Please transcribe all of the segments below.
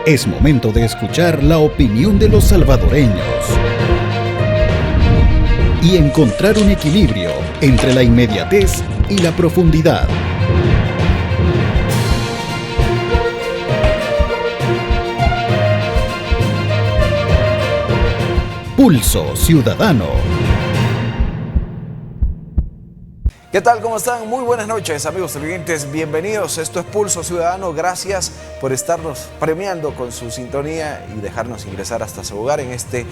Es momento de escuchar la opinión de los salvadoreños y encontrar un equilibrio entre la inmediatez y la profundidad. Pulso Ciudadano. ¿Qué tal? ¿Cómo están? Muy buenas noches, amigos televidentes. Bienvenidos. Esto es Pulso Ciudadano. Gracias por estarnos premiando con su sintonía y dejarnos ingresar hasta su hogar en este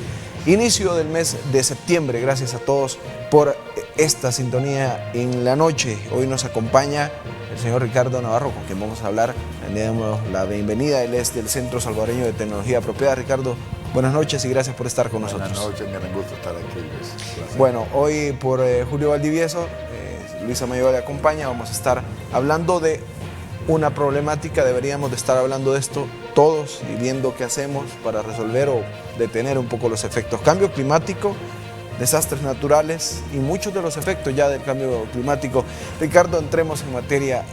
inicio del mes de septiembre. Gracias a todos por esta sintonía en la noche. Hoy nos acompaña el señor Ricardo Navarro, con quien vamos a hablar. Le damos la bienvenida. Él es del Centro Salvadoreño de Tecnología Apropiada. Ricardo, buenas noches y gracias por estar con nosotros. Buenas noches, me gusta estar aquí. Bueno, hoy por Julio Valdivieso, Luisa Mayor le acompaña. Vamos a estar hablando de una problemática. Deberíamos de estar hablando de esto todos y viendo qué hacemos para resolver o detener un poco los efectos. Cambio climático, desastres naturales y muchos de los efectos ya del cambio climático. Ricardo, entremos en materia.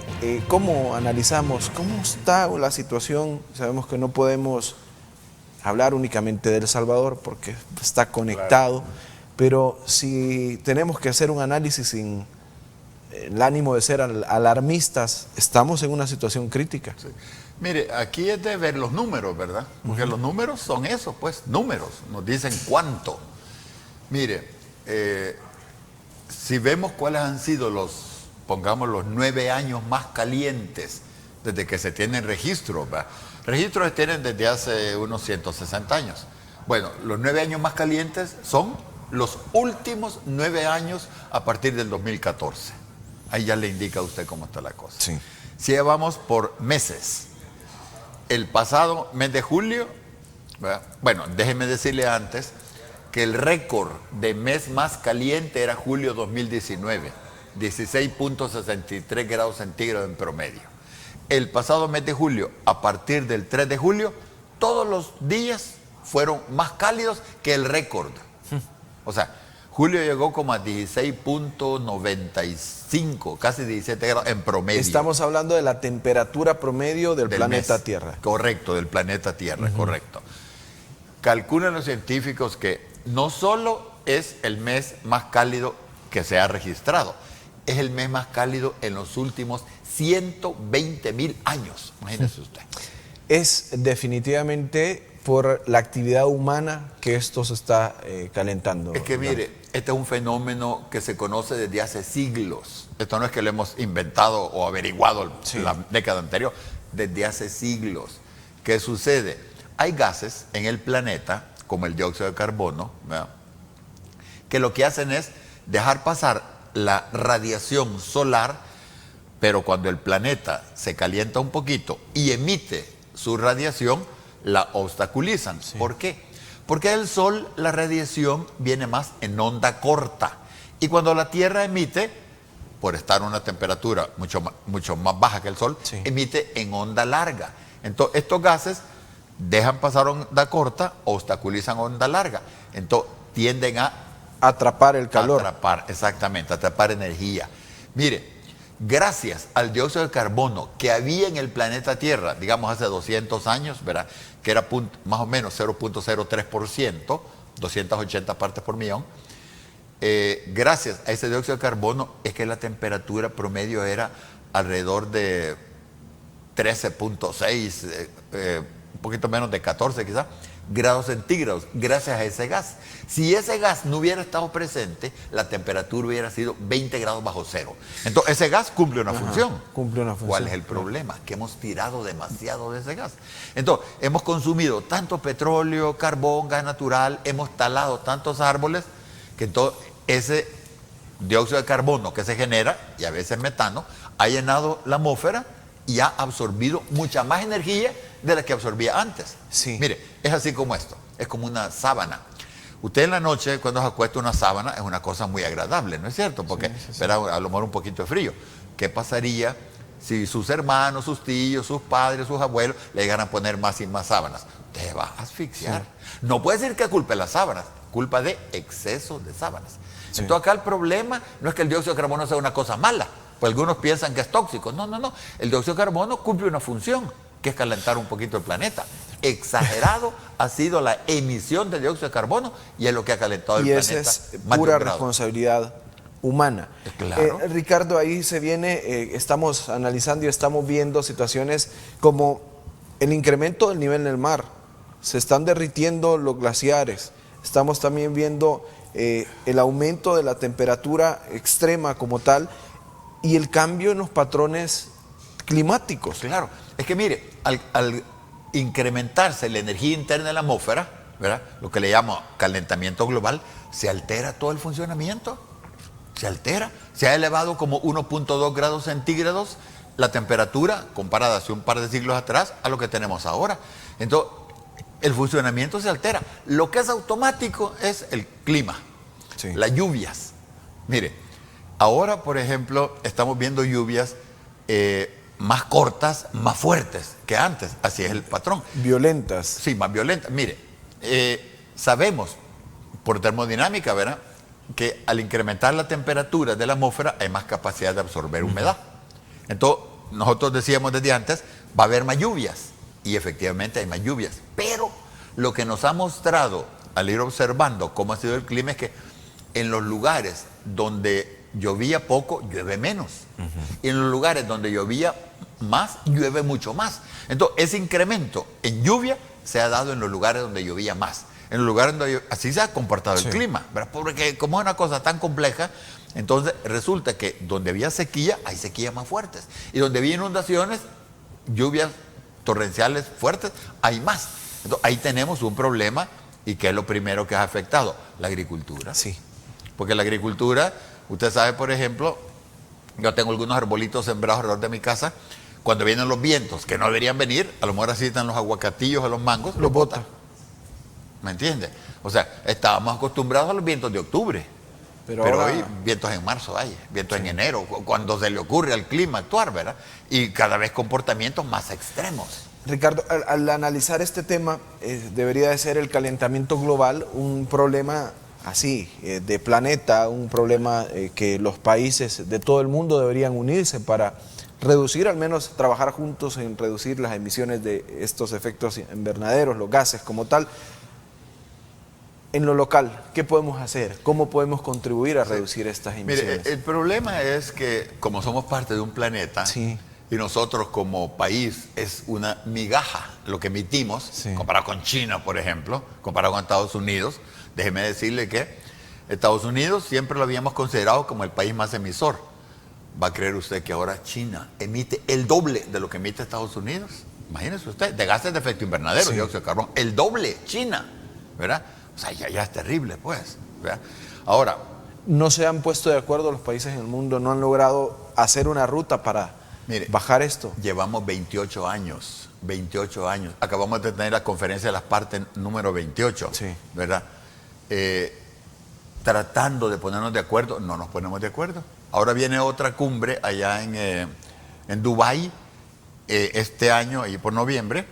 ¿Cómo analizamos? ¿Cómo está la situación? Sabemos que no podemos hablar únicamente de El Salvador porque está conectado, pero si tenemos que hacer un análisis sin el ánimo de ser alarmistas, estamos en una situación crítica. Sí. Mire, aquí es de ver los números, ¿verdad? Porque los números son eso, pues, números, nos dicen cuánto. Mire, si vemos cuáles han sido pongamos los 9 años más calientes desde que se tienen registros, ¿verdad? Registros se tienen desde hace unos 160 años. Bueno, los 9 años más calientes son los últimos 9 años a partir del 2014. Ahí ya le indica a usted cómo está la cosa. Sí. Si vamos por meses, el pasado mes de julio, ¿verdad? Bueno, déjeme decirle antes que el récord de mes más caliente era julio 2019, 16.63 grados centígrados en promedio. El pasado mes de julio, a partir del 3 de julio, todos los días fueron más cálidos que el récord. O sea, julio llegó como a 16.95, casi 17 grados en promedio. Estamos hablando de la temperatura promedio del planeta mes. Tierra. Correcto, del planeta Tierra, correcto. Calculan los científicos que no solo es el mes más cálido que se ha registrado, es el mes más cálido en los últimos 120.000 años. Imagínese usted. Es definitivamente por la actividad humana que esto se está calentando. Es que mire, este es un fenómeno que se conoce desde hace siglos. Esto no es que lo hemos inventado o averiguado la década anterior, desde hace siglos. ¿Qué sucede? Hay gases en el planeta, como el dióxido de carbono, ¿verdad?, que lo que hacen es dejar pasar la radiación solar, pero cuando el planeta se calienta un poquito y emite su radiación, la obstaculizan. Sí. ¿Por qué? Porque del Sol la radiación viene más en onda corta. Y cuando la Tierra emite, por estar a una temperatura mucho más baja que el Sol, emite en onda larga. Entonces, estos gases dejan pasar onda corta, obstaculizan onda larga. Entonces, tienden a atrapar el calor. Exactamente, atrapar energía. Mire, gracias al dióxido de carbono que había en el planeta Tierra, digamos hace 200 años, ¿verdad?, que era más o menos 0.03%, 280 partes por millón, gracias a ese dióxido de carbono es que la temperatura promedio era alrededor de 13.6, un poquito menos de 14 quizás, grados centígrados, gracias a ese gas. Si ese gas no hubiera estado presente, la temperatura hubiera sido 20 grados bajo cero. Entonces, ese gas cumple una función. Cumple una función. ¿Cuál es el problema? Que hemos tirado demasiado de ese gas. Entonces, hemos consumido tanto petróleo, carbón, gas natural, hemos talado tantos árboles, que entonces ese dióxido de carbono que se genera, y a veces metano, ha llenado la atmósfera y ha absorbido mucha más energía de la que absorbía antes. Sí. Mire, es así como esto, es como una sábana. Usted en la noche, cuando se acuesta una sábana, es una cosa muy agradable, ¿no es cierto? Porque espera a lo mejor un poquito de frío. ¿Qué pasaría si sus hermanos, sus tíos, sus padres, sus abuelos le llegaran a poner más y más sábanas? Te va a asfixiar. Sí. No puede decir que culpe las sábanas, culpa de exceso de sábanas. Sí. Entonces acá el problema no es que el dióxido de carbono sea una cosa mala, pues algunos piensan que es tóxico. No. El dióxido de carbono cumple una función, que es calentar un poquito el planeta. exagerado ha sido la emisión de dióxido de carbono y es lo que ha calentado el Y planeta. esa es más de pura 1 grado. responsabilidad humana. Claro. Ricardo, ahí se viene, estamos analizando y estamos viendo situaciones como el incremento del nivel del mar. Se están derritiendo los glaciares. Estamos también viendo el aumento de la temperatura extrema como tal y el cambio en los patrones climáticos. Claro, es que mire, al incrementarse la energía interna de la atmósfera, ¿verdad? Lo que le llamo calentamiento global, se altera todo el funcionamiento. Se altera. Se ha elevado como 1.2 grados centígrados la temperatura comparada hace un par de siglos atrás a lo que tenemos ahora. Entonces, el funcionamiento se altera. Lo que es automático es el clima, Sí. las lluvias. Mire, ahora, por ejemplo, estamos viendo lluvias más cortas, más fuertes que antes. Así es el patrón. Violentas. Sí, más violentas. Mire, sabemos por termodinámica, ¿verdad?, que al incrementar la temperatura de la atmósfera hay más capacidad de absorber humedad. Entonces, nosotros decíamos desde antes, va a haber más lluvias. Y efectivamente hay más lluvias. Pero lo que nos ha mostrado al ir observando cómo ha sido el clima es que en los lugares donde llovía poco, llueve menos. Y en los lugares donde llovía más, llueve mucho más. Entonces, ese incremento en lluvia se ha dado en los lugares donde llovía más. En los lugares donde así se ha comportado el clima, ¿verdad? Porque como es una cosa tan compleja, entonces resulta que donde había sequía, hay sequías más fuertes. Y donde había inundaciones, lluvias torrenciales fuertes, hay más. Entonces, ahí tenemos un problema. ¿Y qué es lo primero que ha afectado? La agricultura. Sí. Porque la agricultura, usted sabe, por ejemplo, yo tengo algunos arbolitos sembrados alrededor de mi casa. Cuando vienen los vientos, que no deberían venir, a lo mejor así están los aguacatillos o los mangos, los bota. ¿Me entiende? O sea, estábamos acostumbrados a los vientos de octubre. Pero ahora, hoy vientos en marzo hay, vientos en enero, cuando se le ocurre al clima actuar, ¿verdad? Y cada vez comportamientos más extremos. Ricardo, al analizar este tema, debería de ser el calentamiento global un problema así, de planeta, un problema que los países de todo el mundo deberían unirse para reducir, al menos trabajar juntos en reducir las emisiones de estos efectos invernaderos, los gases como tal. En lo local, ¿qué podemos hacer? ¿Cómo podemos contribuir a reducir estas emisiones? Mire, el problema es que como somos parte de un planeta, sí, y nosotros como país es una migaja lo que emitimos, sí, comparado con China, por ejemplo, comparado con Estados Unidos, déjeme decirle que Estados Unidos siempre lo habíamos considerado como el país más emisor. ¿Va a creer usted que ahora China emite el doble de lo que emite Estados Unidos? Imagínese usted, de gases de efecto invernadero, sí, dióxido de carbono, el doble, China, ¿verdad? O sea, ya es terrible, pues, ¿verdad? Ahora, no se han puesto de acuerdo los países en el mundo, no han logrado hacer una ruta para bajar esto. Llevamos 28 años, 28 años. Acabamos de tener la conferencia de las partes número 28, sí, ¿verdad? Tratando de ponernos de acuerdo, no nos ponemos de acuerdo. Ahora viene otra cumbre allá en Dubái, este año, ahí por noviembre.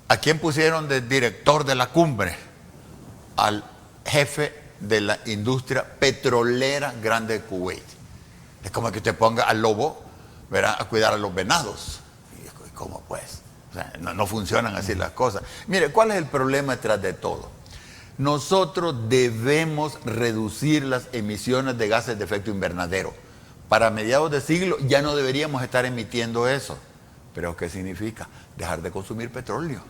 ¿A quién pusieron de director de la cumbre? Al jefe de la industria petrolera grande de Kuwait. Es como que usted ponga al lobo, ¿verdad?, a cuidar a los venados. ¿Y cómo pues? O sea, no funcionan así las cosas. Mire, ¿cuál es el problema detrás de todo? Nosotros debemos reducir las emisiones de gases de efecto invernadero. Para mediados de siglo ya no deberíamos estar emitiendo eso. ¿Pero qué significa? Dejar de consumir petróleo.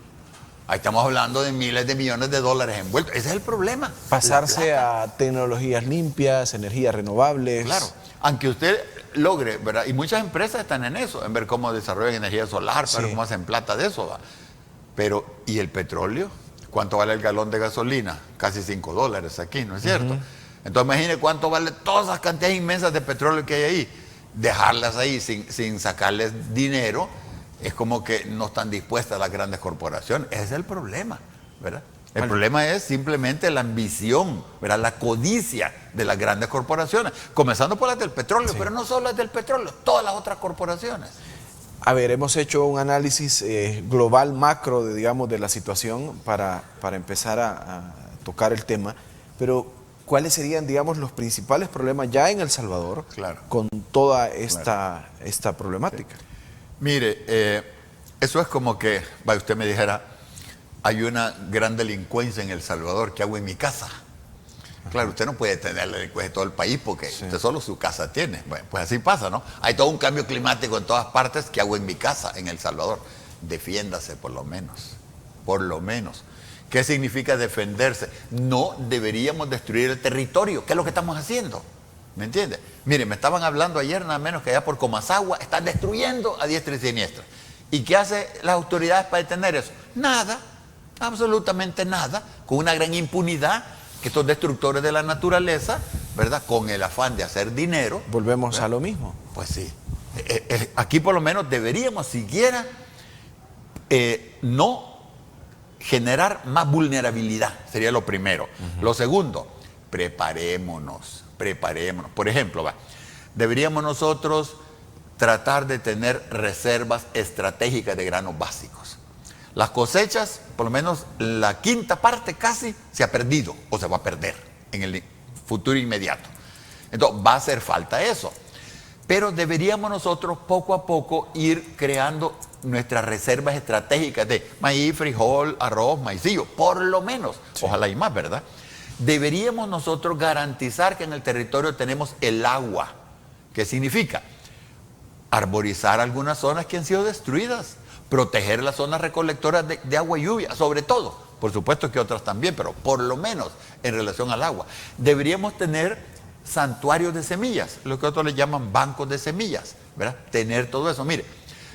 Ahí estamos hablando de miles de millones de dólares envueltos. Ese es el problema. Pasarse a tecnologías limpias, energías renovables. Claro, aunque usted logre, ¿verdad? Y muchas empresas están en eso, en ver cómo desarrollan energía solar, para ver cómo hacen plata de eso, ¿va? Pero, ¿y el petróleo? ¿Cuánto vale el galón de gasolina? Casi $5 aquí, ¿no es cierto? Entonces imagine cuánto vale todas esas cantidades inmensas de petróleo que hay ahí. Dejarlas ahí sin sacarles dinero, es como que no están dispuestas las grandes corporaciones. Ese es el problema, ¿verdad? El problema es simplemente la ambición, ¿verdad?, la codicia de las grandes corporaciones, comenzando por las del petróleo, pero no solo las del petróleo, todas las otras corporaciones. A ver, hemos hecho un análisis global, macro, digamos, de la situación para empezar a tocar el tema, pero ¿cuáles serían, digamos, los principales problemas ya en El Salvador con toda esta problemática? Sí. Mire, eso es como que usted me dijera, hay una gran delincuencia en El Salvador. ¿Qué hago en mi casa? Claro, usted no puede tener la delincuencia en todo el país porque usted solo su casa tiene. Bueno, pues así pasa, ¿no? Hay todo un cambio climático en todas partes. ¿Qué hago en mi casa, en El Salvador? Defiéndase por lo menos. Por lo menos. ¿Qué significa defenderse? No deberíamos destruir el territorio, que es lo que estamos haciendo. ¿Me entiende? Mire, me estaban hablando ayer nada menos que allá por Comasagua están destruyendo a diestra y siniestra. ¿Y qué hacen las autoridades para detener eso? Nada, absolutamente nada, con una gran impunidad que estos destructores de la naturaleza, ¿verdad? Con el afán de hacer dinero. Volvemos ¿verdad? a lo mismo. Pues sí. Aquí por lo menos deberíamos siquiera no generar más vulnerabilidad, sería lo primero. Lo segundo, preparémonos. Por ejemplo, deberíamos nosotros tratar de tener reservas estratégicas de granos básicos. Las cosechas, por lo menos la quinta parte casi, se ha perdido o se va a perder en el futuro inmediato. Entonces va a hacer falta eso. Pero deberíamos nosotros poco a poco ir creando nuestras reservas estratégicas de maíz, frijol, arroz, maicillo, por lo menos. Sí. Ojalá y más, ¿verdad? Deberíamos nosotros garantizar que en el territorio tenemos el agua. ¿Qué significa? Arborizar algunas zonas que han sido destruidas, proteger las zonas recolectoras de agua y lluvia, sobre todo. Por supuesto que otras también, pero por lo menos en relación al agua. Deberíamos tener santuarios de semillas, lo que otros le llaman bancos de semillas, ¿verdad? Tener todo eso. Mire,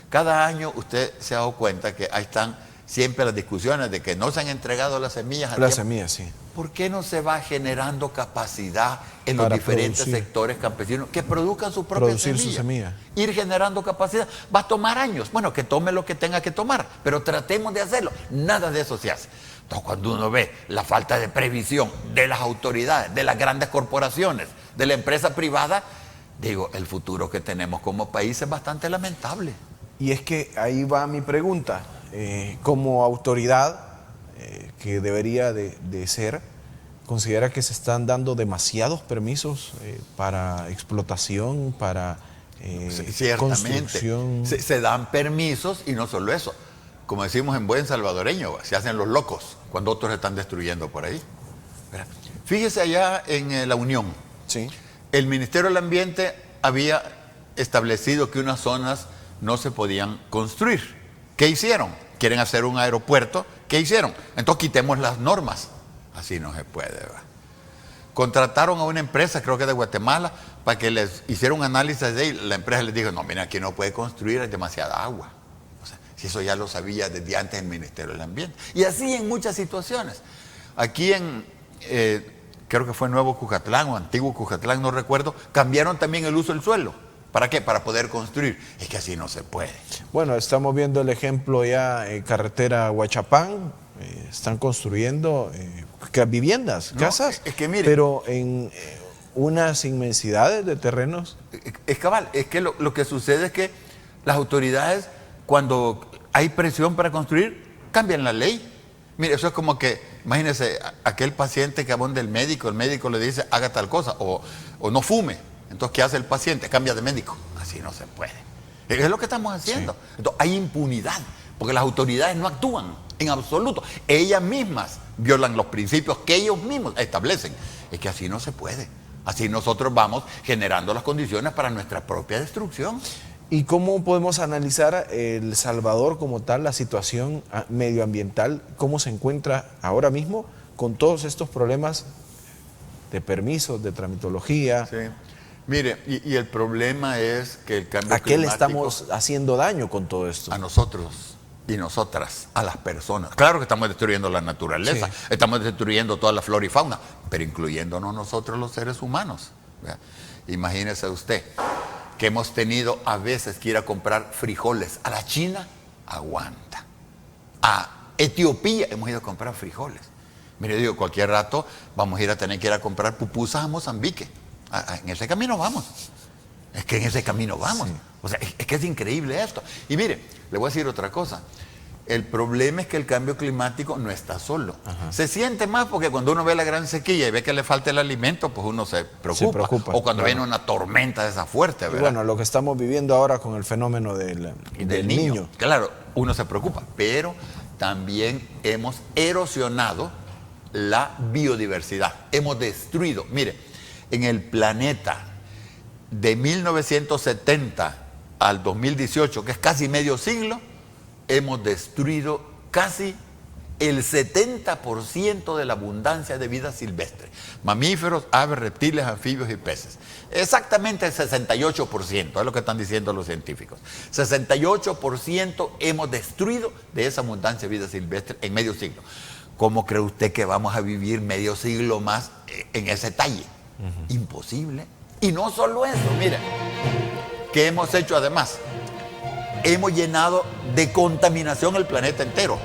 cada año usted se ha dado cuenta que ahí están siempre las discusiones de que no se han entregado las semillas. Las semillas, sí. ¿Por qué no se va generando capacidad en los diferentes sectores campesinos que produzcan su propia semilla? Ir generando capacidad. Va a tomar años. Bueno, que tome lo que tenga que tomar, pero tratemos de hacerlo. Nada de eso se hace. Entonces, cuando uno ve la falta de previsión de las autoridades, de las grandes corporaciones, de la empresa privada, digo, el futuro que tenemos como país es bastante lamentable. Y es que ahí va mi pregunta. Como autoridad que debería de ser, ¿considera que se están dando permisos para explotación, para construcción? Se dan permisos y no solo eso. Como decimos en buen salvadoreño, se hacen los locos cuando otros están destruyendo por ahí. Fíjese allá en La Unión. Sí. El Ministerio del Ambiente había establecido que unas zonas no se podían construir. ¿Qué hicieron? Quieren hacer un aeropuerto. ¿Qué hicieron? Entonces quitemos las normas. Así no se puede, ¿verdad? Contrataron a una empresa, creo que de Guatemala, para que les hiciera un análisis de ahí. La empresa les dijo, no, mira, aquí no puede construir, hay demasiada agua. O sea, si eso ya lo sabía desde antes el Ministerio del Ambiente. Y así en muchas situaciones. Aquí creo que fue Nuevo Cucatlán o Antiguo Cucatlán, no recuerdo, cambiaron también el uso del suelo. ¿Para qué? Para poder construir. Es que así no se puede. Bueno, estamos viendo el ejemplo ya en carretera Huachapán. Están construyendo viviendas, casas, es que mire, pero en unas inmensidades de terrenos. Es cabal, es que lo que sucede es que las autoridades, cuando hay presión para construir, cambian la ley. Mire, eso es como que, imagínese, aquel paciente que va donde el médico le dice, haga tal cosa, o no fume. Entonces, ¿qué hace el paciente? Cambia de médico. Así no se puede. Es lo que estamos haciendo. Sí. Entonces, hay impunidad, porque las autoridades no actúan en absoluto. Ellas mismas violan los principios que ellos mismos establecen. Es que así no se puede. Así nosotros vamos generando las condiciones para nuestra propia destrucción. ¿Y cómo podemos analizar El Salvador como tal, la situación medioambiental, cómo se encuentra ahora mismo con todos estos problemas de permisos, de tramitología? Sí. Mire, y el problema es que el cambio climático... ¿A qué le estamos haciendo daño con todo esto? A nosotros y nosotras, a las personas. Claro que estamos destruyendo la naturaleza, sí. Estamos destruyendo toda la flora y fauna, pero incluyéndonos nosotros los seres humanos. ¿Verdad? Imagínese usted que hemos tenido a veces que ir a comprar frijoles a la China, aguanta. A Etiopía hemos ido a comprar frijoles. Mire, digo, cualquier rato vamos a tener que ir a comprar pupusas a Mozambique. En ese camino vamos. Es que en ese camino vamos. Sí. O sea, es que es increíble esto. Y mire, le voy a decir otra cosa. El problema es que el cambio climático no está solo. Ajá. Se siente más porque cuando uno ve la gran sequía y ve que le falta el alimento, pues uno se preocupa. O cuando viene una tormenta de esa fuerte, ¿verdad? Y bueno, lo que estamos viviendo ahora con el fenómeno del niño. Claro, uno se preocupa, pero también hemos erosionado la biodiversidad. Hemos destruido, mire, en el planeta de 1970 al 2018, que es casi medio siglo, hemos destruido casi el 70% de la abundancia de vida silvestre. Mamíferos, aves, reptiles, anfibios y peces. Exactamente el 68%, es lo que están diciendo los científicos. 68% hemos destruido de esa abundancia de vida silvestre en medio siglo. ¿Cómo cree usted que vamos a vivir medio siglo más en ese talle? Imposible. Y no solo eso, mire, ¿qué hemos hecho además? Hemos llenado de contaminación el planeta entero.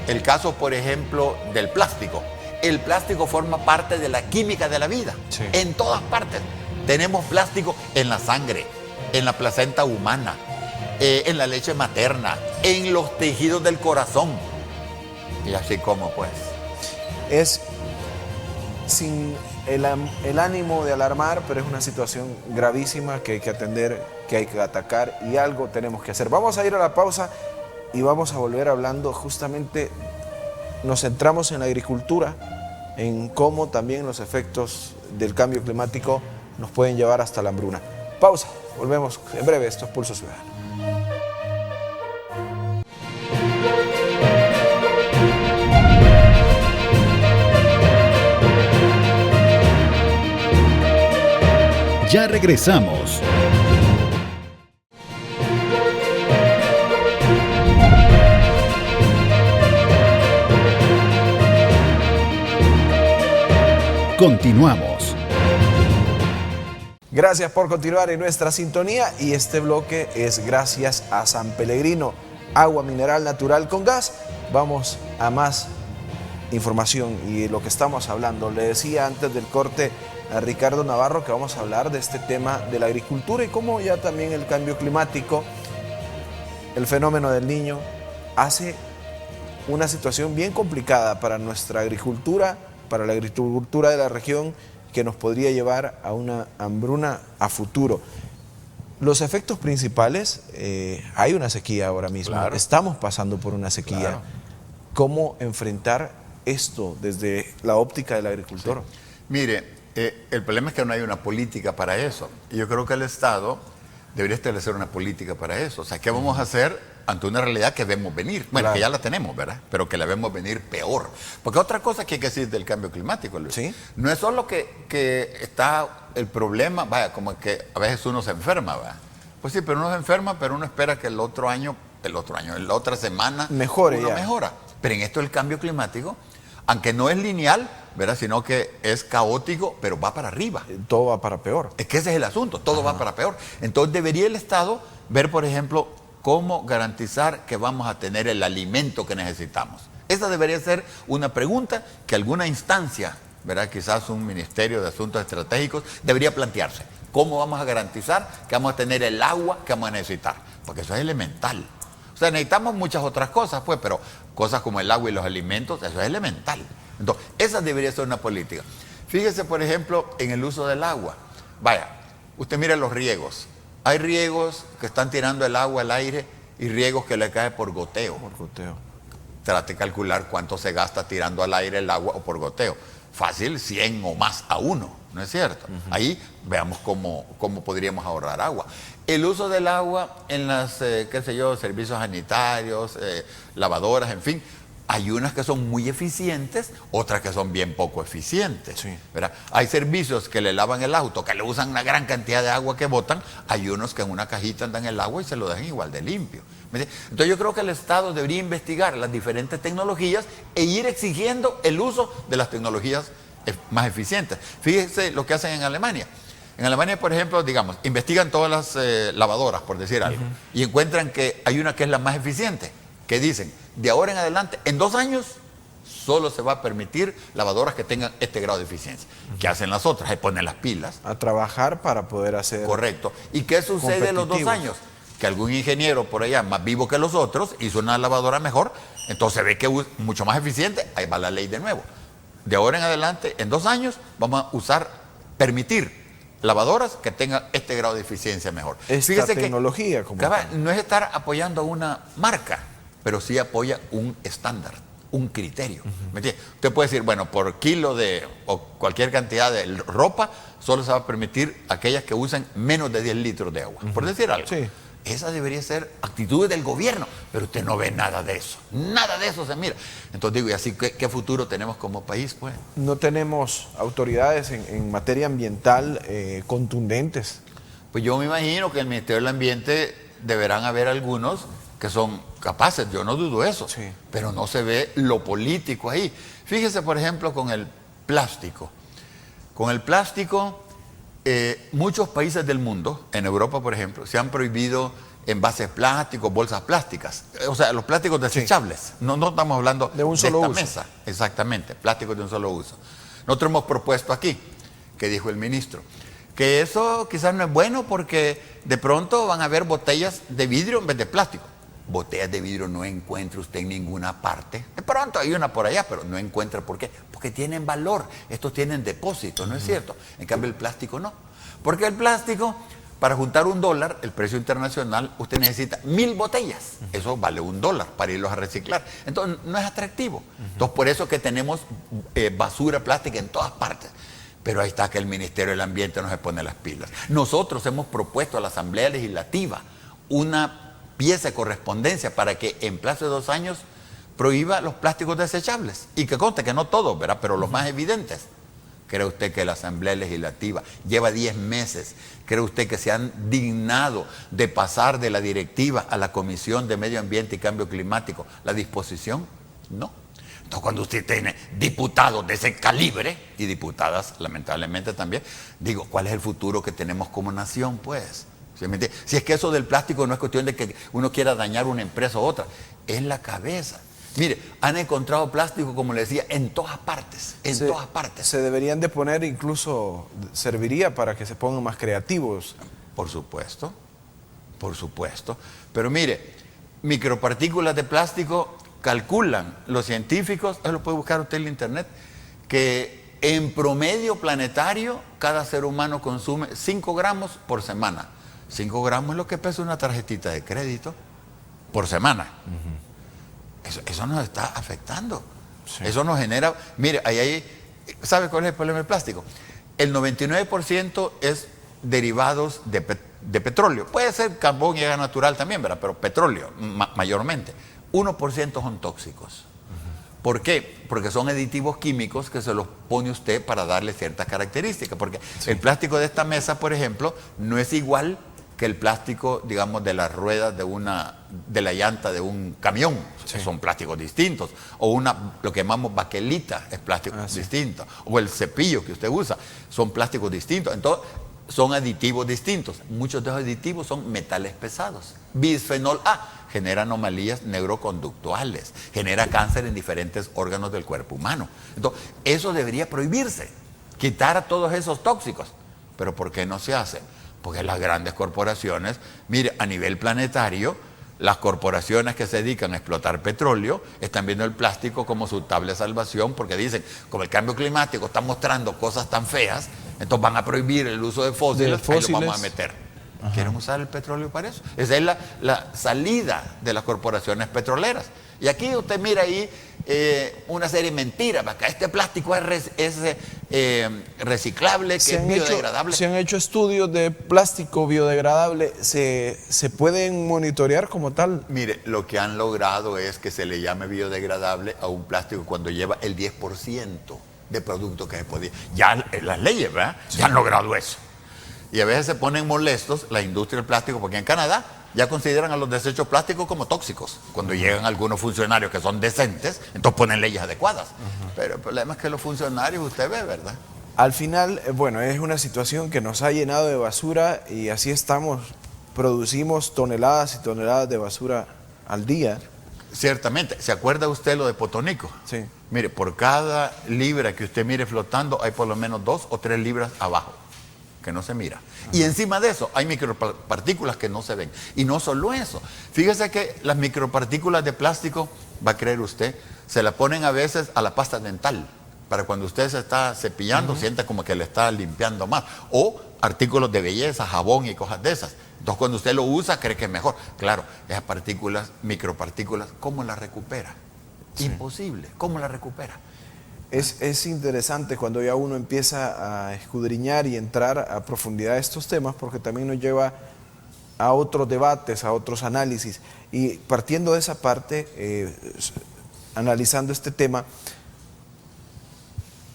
El caso, por ejemplo, del plástico. El plástico forma parte de la química de la vida. Sí. En todas partes. Tenemos plástico en la sangre, en la placenta humana, en la leche materna, en los tejidos del corazón. Y así como pues. Es sin el ánimo de alarmar, pero es una situación gravísima que hay que atender, que hay que atacar y algo tenemos que hacer. Vamos a ir a la pausa y vamos a volver hablando justamente, nos centramos en la agricultura, en cómo también los efectos del cambio climático nos pueden llevar hasta la hambruna. Pausa, volvemos en breve, esto es Pulso Ciudadano. Ya regresamos. Continuamos. Gracias por continuar en nuestra sintonía y este bloque es gracias a San Pellegrino, agua mineral natural con gas. Vamos a más información y lo que estamos hablando. Le decía antes del corte a Ricardo Navarro que vamos a hablar de este tema de la agricultura y cómo ya también el cambio climático, el fenómeno del Niño, hace una situación bien complicada para nuestra agricultura, para la agricultura de la región, que nos podría llevar a una hambruna a futuro. Los efectos principales, hay una sequía ahora mismo, claro. Estamos pasando por una sequía. Claro. ¿Cómo enfrentar esto desde la óptica del agricultor? Sí. Mire, el problema es que no hay una política para eso. Y yo creo que el Estado debería establecer una política para eso. O sea, ¿qué vamos a hacer ante una realidad que vemos venir? Bueno, claro, que ya la tenemos, ¿verdad? Pero que la vemos venir peor. Porque otra cosa que hay que decir del cambio climático, Luis, ¿sí? No es solo que está el problema, vaya, como que a veces uno se enferma, ¿verdad? Pues sí, pero uno se enferma, pero uno espera que la otra semana mejore, uno mejora. Pero en esto del cambio climático, aunque no es lineal, ¿verdad? Sino que es caótico, pero va para arriba. Todo va para peor. Es que ese es el asunto, todo va para peor. Entonces debería el Estado ver, por ejemplo, cómo garantizar que vamos a tener el alimento que necesitamos. Esa debería ser una pregunta que alguna instancia, ¿verdad? Quizás un Ministerio de Asuntos Estratégicos debería plantearse. ¿Cómo vamos a garantizar que vamos a tener el agua que vamos a necesitar? Porque eso es elemental. O sea, necesitamos muchas otras cosas, pues, pero cosas como el agua y los alimentos, eso es elemental. Entonces, esa debería ser una política. Fíjese, por ejemplo, en el uso del agua. Vaya, usted mire los riegos. Hay riegos que están tirando el agua al aire y riegos que le cae por goteo. Por goteo. Trate de calcular cuánto se gasta tirando al aire el agua o por goteo. Fácil, 100 o más a 1, ¿no es cierto? Ahí veamos cómo podríamos ahorrar agua. El uso del agua en las, servicios sanitarios, lavadoras, en fin. Hay unas que son muy eficientes, otras que son bien poco eficientes. Sí. ¿Verdad? Hay servicios que le lavan el auto, que le usan una gran cantidad de agua que botan. Hay unos que en una cajita andan el agua y se lo dejan igual de limpio. Entonces yo creo que el Estado debería investigar las diferentes tecnologías e ir exigiendo el uso de las tecnologías más eficientes. Fíjese lo que hacen en Alemania. En Alemania, por ejemplo, digamos, investigan todas las lavadoras, por decir algo, y encuentran que hay una que es la más eficiente, que dicen, de ahora en adelante, en 2 años, solo se va a permitir lavadoras que tengan este grado de eficiencia. ¿Qué hacen las otras? Se ponen las pilas. A trabajar para poder hacer... Correcto. ¿Y qué sucede en los 2 años? Que algún ingeniero por allá, más vivo que los otros, hizo una lavadora mejor, entonces ve que es mucho más eficiente, ahí va la ley de nuevo. De ahora en adelante, en 2 años, vamos a permitir lavadoras que tengan este grado de eficiencia mejor. Esta tecnología, no es estar apoyando a una marca. pero sí apoya un estándar, un criterio. ¿Me entiende? Usted puede decir, bueno, por kilo o cualquier cantidad de ropa, solo se va a permitir aquellas que usen menos de 10 litros de agua, por decir algo. Sí. Esa debería ser actitud del gobierno, pero usted no ve nada de eso. Nada de eso se mira. Entonces digo, ¿y así qué futuro tenemos como país, pues? No tenemos autoridades en materia ambiental contundentes. Pues yo me imagino que el Ministerio del Ambiente deberán haber algunos que son capaces, yo no dudo eso, Sí. pero no se ve lo político ahí. Fíjese, por ejemplo, con el plástico. Con el plástico, muchos países del mundo, en Europa, por ejemplo, se han prohibido envases plásticos, bolsas plásticas, o sea, los plásticos desechables. Sí. No estamos hablando de un solo esta uso. mesa, exactamente, plásticos de un solo uso. Nosotros hemos propuesto aquí, que dijo el ministro, que eso quizás no es bueno porque de pronto van a haber botellas de vidrio en vez de plástico. Botellas de vidrio no encuentra usted en ninguna parte. De pronto hay una por allá, pero no encuentra. ¿Por qué? Porque tienen valor. Estos tienen depósito, ¿no es cierto? En cambio, el plástico no. Porque el plástico, para juntar $1, el precio internacional, usted necesita 1000 botellas. Eso vale $1 para irlos a reciclar. Entonces, no es atractivo. Entonces, por eso que tenemos basura plástica en todas partes. Pero ahí está que el Ministerio del Ambiente no se pone las pilas. Nosotros hemos propuesto a la Asamblea Legislativa una pieza de correspondencia para que en plazo de 2 años prohíba los plásticos desechables. Y que conste que no todos, ¿verdad? Pero los más evidentes. ¿Cree usted que la Asamblea Legislativa lleva 10 meses? ¿Cree usted que se han dignado de pasar de la directiva a la Comisión de Medio Ambiente y Cambio Climático la disposición? No. Entonces, cuando usted tiene diputados de ese calibre, y diputadas lamentablemente también, digo, ¿cuál es el futuro que tenemos como nación, pues? Si es que eso del plástico no es cuestión de que uno quiera dañar una empresa u otra, es la cabeza. Mire, han encontrado plástico, como le decía, en todas partes, todas partes. Se deberían de poner, incluso serviría para que se pongan más creativos. Por supuesto, pero mire, micropartículas de plástico, calculan los científicos, lo puede buscar usted en la internet, que en promedio planetario cada ser humano consume 5 gramos por semana. 5 gramos es lo que pesa una tarjetita de crédito por semana. Eso nos está afectando. Sí. Eso nos genera... Mire, ¿sabe cuál es el problema del plástico? El 99% es derivados de petróleo. Puede ser carbón y gas natural también, ¿verdad? Pero petróleo mayormente. 1% son tóxicos. ¿Por qué? Porque son aditivos químicos que se los pone usted para darle ciertas características. Porque sí, el plástico de esta mesa, por ejemplo, no es igual que el plástico, digamos, de las ruedas de la llanta de un camión. Sí. Son plásticos distintos. O lo que llamamos baquelita es plástico distinto. O el cepillo que usted usa son plásticos distintos. Entonces, son aditivos distintos. Muchos de esos aditivos son metales pesados. Bisfenol A genera anomalías neuroconductuales, genera cáncer en diferentes órganos del cuerpo humano. Entonces, eso debería prohibirse, quitar todos esos tóxicos. Pero ¿por qué no se hace? Porque las grandes corporaciones, mire, a nivel planetario, las corporaciones que se dedican a explotar petróleo están viendo el plástico como su tabla de salvación, porque dicen, como el cambio climático está mostrando cosas tan feas, entonces van a prohibir el uso de fósiles, ahí lo vamos a meter. Ajá. ¿Quieren usar el petróleo para eso? Esa es la salida de las corporaciones petroleras. Y aquí usted mira ahí una serie de mentiras. Acá este plástico es reciclable, que es biodegradable. Se han hecho estudios de plástico biodegradable. ¿Se pueden monitorear como tal? Mire, lo que han logrado es que se le llame biodegradable a un plástico cuando lleva el 10% de producto que se podía. Ya las leyes, ¿verdad? Sí. Ya han logrado eso. Y a veces se ponen molestos la industria del plástico, porque en Canadá ya consideran a los desechos plásticos como tóxicos. Cuando llegan algunos funcionarios que son decentes, entonces ponen leyes adecuadas. Pero el problema es que los funcionarios, usted ve, ¿verdad? Al final, bueno, es una situación que nos ha llenado de basura y así estamos. Producimos toneladas y toneladas de basura al día. Ciertamente. ¿Se acuerda usted lo de Potonico? Sí. Mire, por cada libra que usted mire flotando, hay por lo menos 2 o 3 libras abajo, que no se mira. Y encima de eso hay micropartículas que no se ven. Y no solo eso. Fíjese que las micropartículas de plástico, va a creer usted, se la ponen a veces a la pasta dental, para cuando usted se está cepillando, sienta como que le está limpiando más. O artículos de belleza, jabón y cosas de esas. Entonces cuando usted lo usa cree que es mejor. Claro, esas partículas, micropartículas, ¿cómo las recupera? Sí. Imposible. ¿Cómo las recupera? Es interesante cuando ya uno empieza a escudriñar y entrar a profundidad de estos temas, porque también nos lleva a otros debates, a otros análisis. Y partiendo de esa parte, analizando este tema,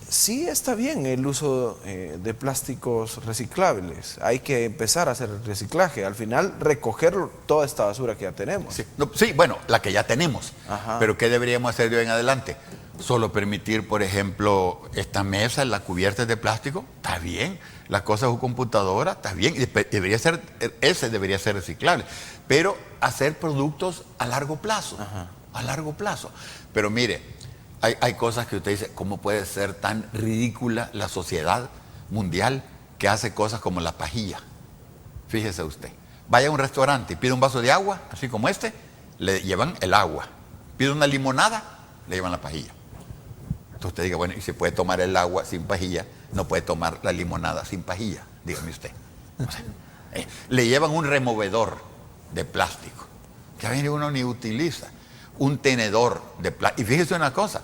sí está bien el uso de plásticos reciclables. Hay que empezar a hacer el reciclaje. Al final, recoger toda esta basura que ya tenemos. Sí, no, sí, bueno, la que ya tenemos. Ajá. Pero ¿qué deberíamos hacer de hoy en adelante? Solo permitir, por ejemplo, esta mesa, la cubierta de plástico, está bien. Las cosas de su computadora, está bien. Ese debería ser reciclable. Pero hacer productos a largo plazo. Ajá. A largo plazo. Pero mire, hay cosas que usted dice, ¿cómo puede ser tan ridícula la sociedad mundial que hace cosas como la pajilla? Fíjese usted. Vaya a un restaurante y pide un vaso de agua, así como este, le llevan el agua. Pide una limonada, le llevan la pajilla. Entonces usted diga, bueno, y si puede tomar el agua sin pajilla, no puede tomar la limonada sin pajilla, dígame usted. O sea, le llevan un removedor de plástico, que a veces uno ni utiliza, un tenedor de plástico. Y fíjese una cosa,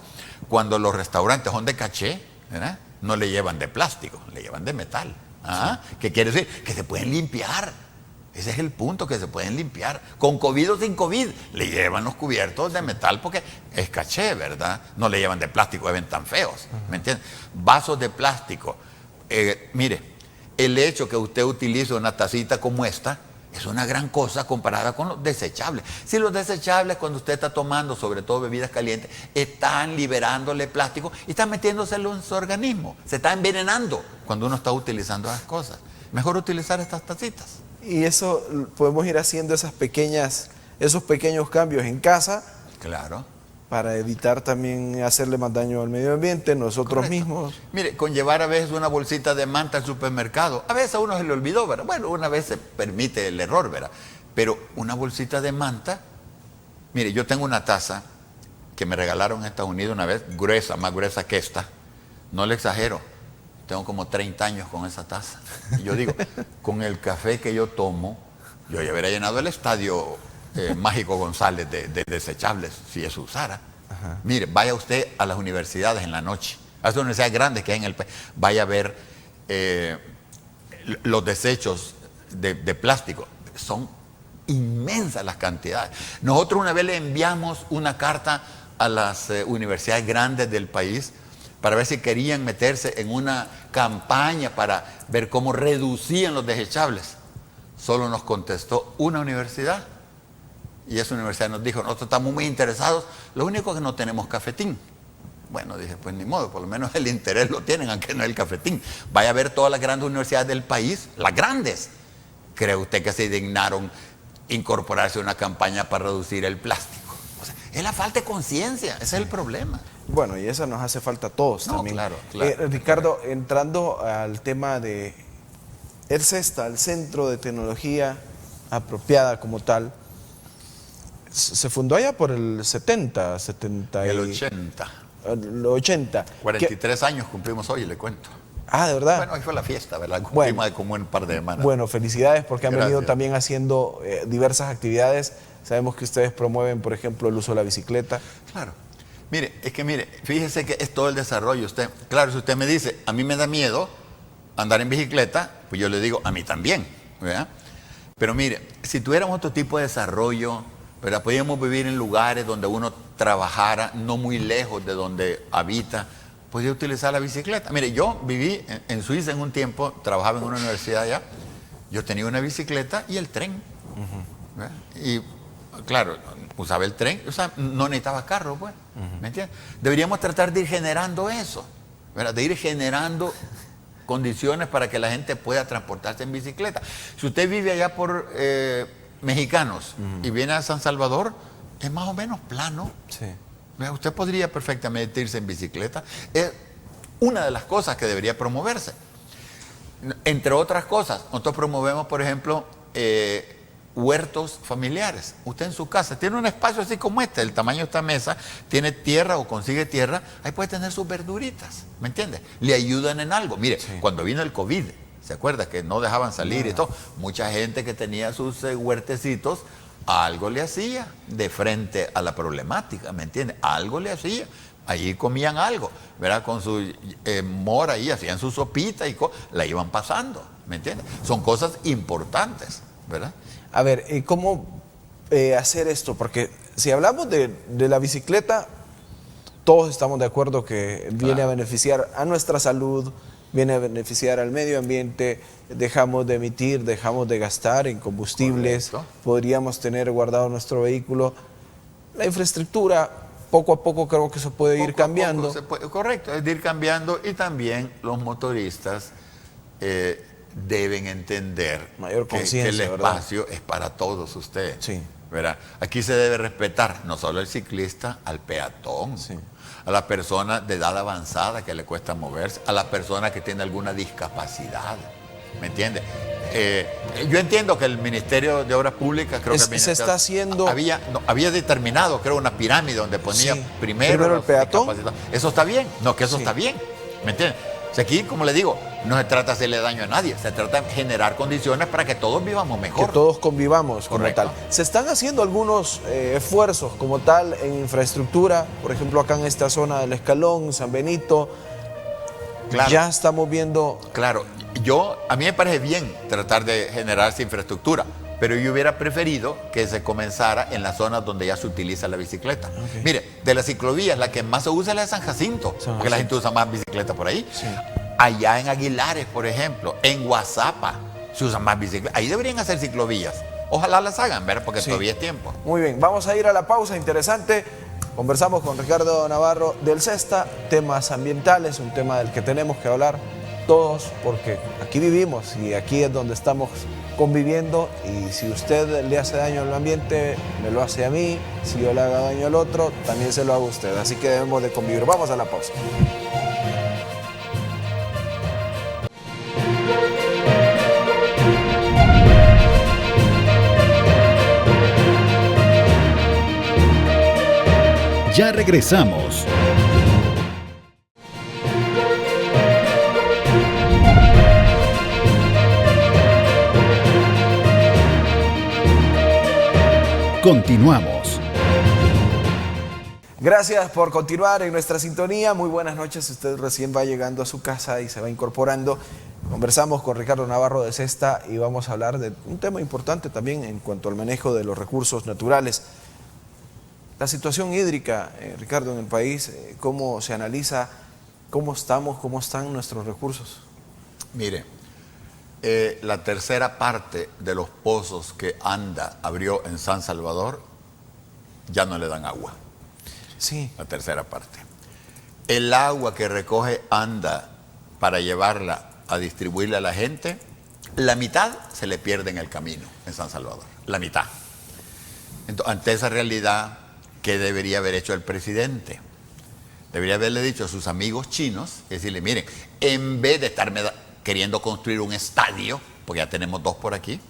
cuando los restaurantes son de caché, ¿verdad?, no le llevan de plástico, le llevan de metal. ¿Ah? Sí. ¿Qué quiere decir? Que se pueden limpiar. Ese es el punto, que se pueden limpiar. Con COVID o sin COVID, le llevan los cubiertos de metal porque es caché, ¿verdad? No le llevan de plástico, ven tan feos, ¿me entiendes? Vasos de plástico. Mire, el hecho que usted utilice una tacita como esta es una gran cosa comparada con los desechables. Si los desechables, cuando usted está tomando, sobre todo bebidas calientes, están liberándole plástico y están metiéndoselo en su organismo. Se está envenenando cuando uno está utilizando esas cosas. Mejor utilizar estas tacitas. Y eso podemos ir haciendo esos pequeños cambios en casa. Claro. Para evitar también hacerle más daño al medio ambiente, nosotros Correcto. mismos. Mire, con llevar a veces una bolsita de manta al supermercado, a veces a uno se le olvidó, ¿verdad? Bueno, una vez se permite el error, ¿verdad? Pero una bolsita de manta, mire, yo tengo una taza que me regalaron en Estados Unidos una vez, gruesa, más gruesa que esta, no le exagero. Tengo como 30 años con esa taza. Y yo digo, con el café que yo tomo, yo ya hubiera llenado el estadio Mágico González de desechables, si eso usara. Ajá. Mire, vaya usted a las universidades en la noche, a las universidades grandes que hay en el país, vaya a ver los desechos de plástico. Son inmensas las cantidades. Nosotros una vez le enviamos una carta a las universidades grandes del país para ver si querían meterse en una campaña para ver cómo reducían los desechables. Solo nos contestó una universidad, y esa universidad nos dijo, nosotros estamos muy interesados, lo único que no tenemos cafetín. Bueno, dije, pues ni modo, por lo menos el interés lo tienen, aunque no el cafetín. Vaya a ver todas las grandes universidades del país, las grandes. ¿Cree usted que se dignaron incorporarse a una campaña para reducir el plástico? O sea, es la falta de conciencia, ese es el problema. Bueno, y eso nos hace falta a todos también. Claro. Ricardo, entrando al tema de el CESTA, el Centro de Tecnología Apropiada como tal, se fundó allá por el 70, el 80. El 80. 43 años cumplimos hoy, le cuento. Ah, ¿de verdad? Bueno, hoy fue la fiesta, ¿verdad? Cumplimos de como un par de semanas. Bueno, felicidades porque han Gracias. venido también haciendo diversas actividades. Sabemos que ustedes promueven, por ejemplo, el uso de la bicicleta. Claro. Mire, fíjese que es todo el desarrollo. Claro, si usted me dice, a mí me da miedo andar en bicicleta, pues yo le digo, a mí también, ¿verdad? Pero mire, si tuviéramos otro tipo de desarrollo, ¿verdad?, podíamos vivir en lugares donde uno trabajara no muy lejos de donde habita, podía utilizar la bicicleta. Mire, yo viví en Suiza en un tiempo, trabajaba en una universidad allá, yo tenía una bicicleta y el tren. ¿Verdad? Y claro, usaba el tren, o sea, no necesitaba carro, pues, ¿me entiendes? Deberíamos tratar de ir generando eso, ¿verdad?, de ir generando condiciones para que la gente pueda transportarse en bicicleta. Si usted vive allá por Mexicanos y viene a San Salvador, es más o menos plano. Sí. Usted podría perfectamente irse en bicicleta. Es una de las cosas que debería promoverse. Entre otras cosas, nosotros promovemos, por ejemplo, huertos familiares. Usted en su casa tiene un espacio así como este, el tamaño de esta mesa, tiene tierra o consigue tierra, ahí puede tener sus verduritas, ¿me entiende? Le ayudan en algo. Mire, cuando vino el COVID, ¿Se acuerda que no dejaban salir y todo? Mucha gente que tenía sus huertecitos, algo le hacía de frente a la problemática, ¿me entiende? Algo le hacía. Allí comían algo, ¿verdad? Con su mora ahí, hacían su sopita y la iban pasando, ¿me entiendes? Son cosas importantes, ¿verdad? A ver, ¿cómo hacer esto? Porque si hablamos de la bicicleta, todos estamos de acuerdo que viene a beneficiar a nuestra salud, viene a beneficiar al medio ambiente, dejamos de emitir, dejamos de gastar en combustibles, correcto, podríamos tener guardado nuestro vehículo. La infraestructura, poco a poco creo que se puede ir cambiando. Correcto, es de ir cambiando, y también los motoristas deben entender Mayor que conciencia, el ¿verdad? espacio es para todos ustedes. Sí. ¿Verdad? Aquí se debe respetar no solo al ciclista, al peatón, Sí. a la persona de edad avanzada que le cuesta moverse, a la persona que tiene alguna discapacidad. ¿Me entiende? Yo entiendo que el Ministerio de Obras Públicas, creo que el se está haciendo... había determinado, creo, una pirámide donde ponía Sí. primero el peatón. Eso está bien, no, que eso Sí. está bien, ¿me entiende? O sea, aquí, como le digo, no se trata de hacerle daño a nadie, se trata de generar condiciones para que todos vivamos mejor. Que todos convivamos como Correcto. tal. Se están haciendo algunos esfuerzos como tal en infraestructura, por ejemplo acá en esta zona del Escalón, San Benito. Claro. Ya estamos viendo... Claro, a mí me parece bien tratar de generar esa infraestructura, pero yo hubiera preferido que se comenzara en las zonas donde ya se utiliza la bicicleta. Ok. Mire, de las ciclovías, la que más se usa es la de San Jacinto, porque la gente usa más bicicleta por ahí. Sí. Allá en Aguilares, por ejemplo, en Guazapa, se usa más bicicleta. Ahí deberían hacer ciclovías. Ojalá las hagan, ¿verdad? Porque Sí. todavía es tiempo. Muy bien, vamos a ir a la pausa, interesante. Conversamos con Ricardo Navarro del CESTA, temas ambientales, un tema del que tenemos que hablar todos, porque aquí vivimos y aquí es donde estamos conviviendo, y si usted le hace daño al ambiente, me lo hace a mí, si yo le hago daño al otro, también se lo hago a usted, así que debemos de convivir. Vamos a la pausa. Ya regresamos. Continuamos. Gracias por continuar en nuestra sintonía. Muy buenas noches. Si usted recién va llegando a su casa y se va incorporando, conversamos con Ricardo Navarro de CESTA y vamos a hablar de un tema importante también en cuanto al manejo de los recursos naturales. La situación hídrica, Ricardo, en el país, ¿cómo se analiza? ¿Cómo estamos? ¿Cómo están nuestros recursos? Mire, la tercera parte de los pozos que ANDA abrió en San Salvador ya no le dan agua. Sí. La tercera parte. El agua que recoge ANDA para llevarla a distribuirla a la gente, la mitad se le pierde en el camino en San Salvador. La mitad. Entonces, ante esa realidad, ¿qué debería haber hecho el presidente? Debería haberle dicho a sus amigos chinos, decirle, miren, en vez de estarme queriendo construir un estadio, porque ya tenemos 2 por aquí,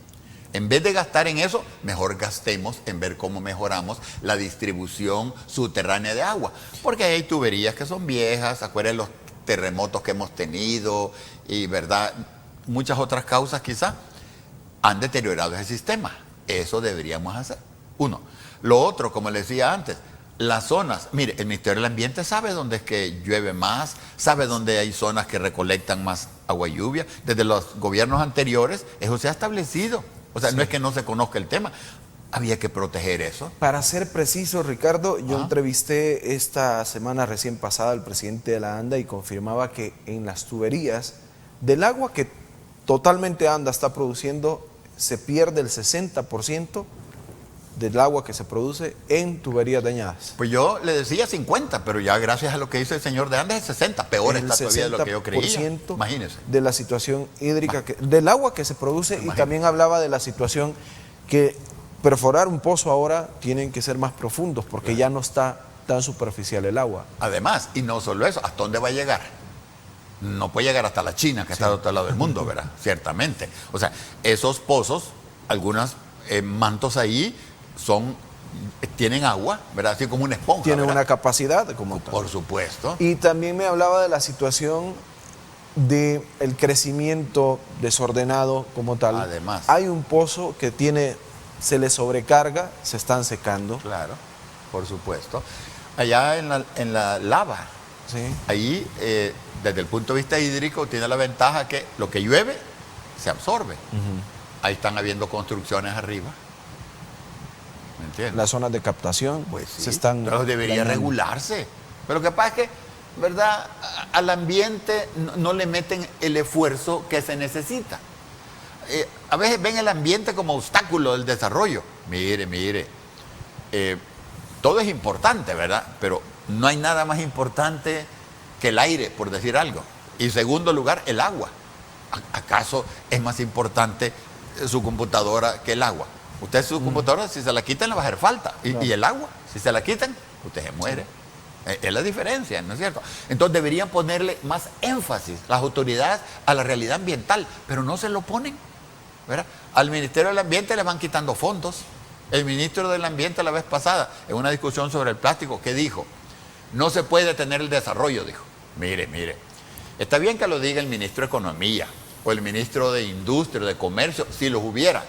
en vez de gastar en eso, mejor gastemos en ver cómo mejoramos la distribución subterránea de agua. Porque hay tuberías que son viejas, acuérdense los terremotos que hemos tenido y, ¿verdad?, muchas otras causas quizá han deteriorado ese sistema. Eso deberíamos hacer. Uno. Lo otro, como les decía antes, las zonas, mire, el Ministerio del Ambiente sabe dónde es que llueve más, sabe dónde hay zonas que recolectan más agua y lluvia. Desde los gobiernos anteriores eso se ha establecido. O sea, Sí. no es que no se conozca el tema, había que proteger eso. Para ser preciso, Ricardo, yo entrevisté esta semana recién pasada al presidente de la ANDA y confirmaba que en las tuberías del agua que totalmente ANDA está produciendo, se pierde el 60% del agua que se produce en tuberías dañadas. Pues yo le decía 50, pero ya gracias a lo que dice el señor de Andes es 60. Peor El está todavía de lo que yo creía. 60% Imagínese. de la situación hídrica, del agua que se produce, y Imagínese. también hablaba de la situación que perforar un pozo ahora tienen que ser más profundos porque ya no está tan superficial el agua. Además, y no solo eso, ¿hasta dónde va a llegar? No puede llegar hasta la China, que está de otro lado del mundo, ¿verdad? Ciertamente. O sea, esos pozos, algunos mantos ahí tienen agua, ¿verdad? Así como una esponja. Tiene ¿verdad? una capacidad como tal. Por supuesto. Y también me hablaba de la situación del crecimiento desordenado como tal. Además. Hay un pozo que se le sobrecarga, se están secando. Claro, por supuesto. Allá en la lava, Sí. ahí desde el punto de vista hídrico tiene la ventaja que lo que llueve se absorbe. Ahí están habiendo construcciones arriba. ¿Me entiendes? Las zonas de captación Pues sí, se están... entonces debería dañando. regularse. Pero lo que pasa es que, ¿verdad? Al ambiente no le meten el esfuerzo que se necesita. A veces ven el ambiente como obstáculo del desarrollo. Mire, todo es importante, ¿verdad? Pero no hay nada más importante que el aire, por decir algo. Y en segundo lugar, el agua. ¿Acaso es más importante su computadora que el agua? Usted su computadora, si se la quitan, le va a hacer falta. Y el agua, si se la quitan, usted se muere. Es la diferencia, ¿no es cierto? Entonces deberían ponerle más énfasis las autoridades a la realidad ambiental, pero no se lo ponen, ¿verdad? Al Ministerio del Ambiente le van quitando fondos. El ministro del Ambiente la vez pasada, en una discusión sobre el plástico, ¿qué dijo? No se puede detener el desarrollo, dijo. Mire, está bien que lo diga el ministro de Economía o el ministro de Industria o de Comercio, si los hubiera.